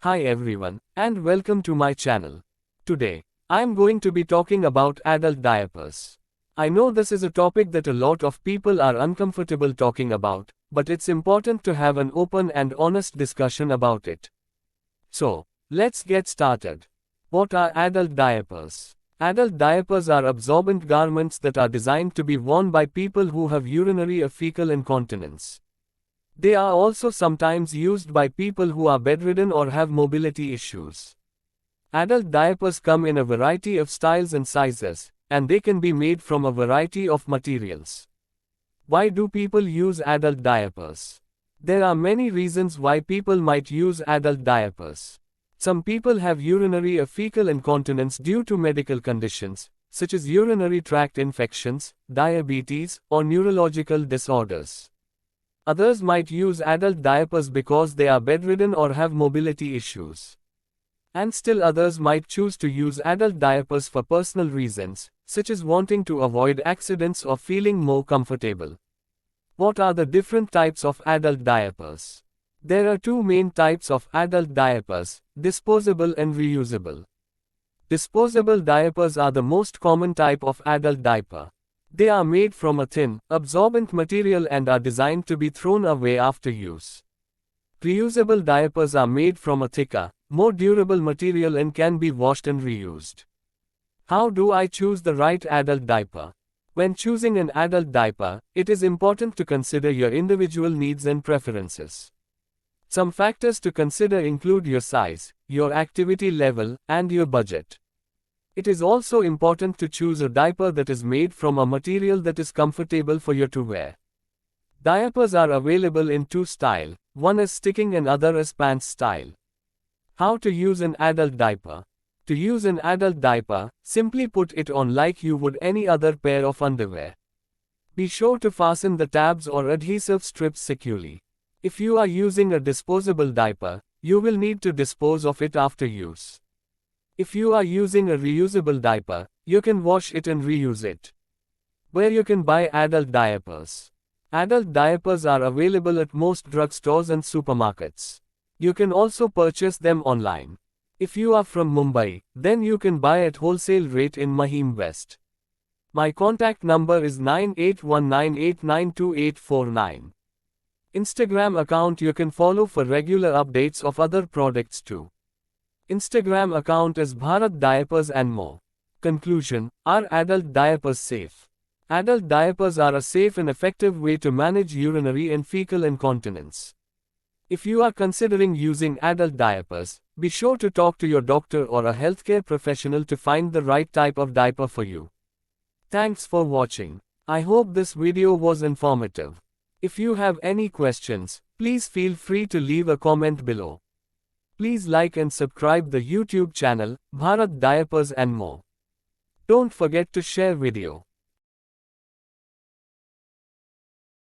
Hi everyone, and welcome to my channel. Today, I am going to be talking about adult diapers. I know this is a topic that a lot of people are uncomfortable talking about, but it's important to have an open and honest discussion about it. So, let's get started. What are adult diapers? Adult diapers are absorbent garments that are designed to be worn by people who have urinary or fecal incontinence. They are also sometimes used by people who are bedridden or have mobility issues. Adult diapers come in a variety of styles and sizes, and they can be made from a variety of materials. Why do people use adult diapers? There are many reasons why people might use adult diapers. Some people have urinary or fecal incontinence due to medical conditions, such as urinary tract infections, diabetes, or neurological disorders. Others might use adult diapers because they are bedridden or have mobility issues. And still others might choose to use adult diapers for personal reasons, such as wanting to avoid accidents or feeling more comfortable. What are the different types of adult diapers? There are two main types of adult diapers, disposable and reusable. Disposable diapers are the most common type of adult diaper. They are made from a thin, absorbent material and are designed to be thrown away after use. Reusable diapers are made from a thicker, more durable material and can be washed and reused. How do I choose the right adult diaper? When choosing an adult diaper, it is important to consider your individual needs and preferences. Some factors to consider include your size, your activity level, and your budget. It is also important to choose a diaper that is made from a material that is comfortable for you to wear. Diapers are available in two styles, one is sticking and other is pants style. How to use an adult diaper? To use an adult diaper, simply put it on like you would any other pair of underwear. Be sure to fasten the tabs or adhesive strips securely. If you are using a disposable diaper, you will need to dispose of it after use. If you are using a reusable diaper, you can wash it and reuse it. Where you can buy adult diapers. Adult diapers are available at most drugstores and supermarkets. You can also purchase them online. If you are from Mumbai, then you can buy at wholesale rate in Mahim West. My contact number is 9819892849. Instagram account you can follow for regular updates of other products too. Instagram account is Bharat Diapers and more. Conclusion: are adult diapers safe? Adult diapers are a safe and effective way to manage urinary and fecal incontinence. If you are considering using adult diapers, be sure to talk to your doctor or a healthcare professional to find the right type of diaper for you. Thanks for watching. I hope this video was informative. If you have any questions, please feel free to leave a comment below. Please like and subscribe the YouTube channel, Bharat Diapers and more. Don't forget to share video.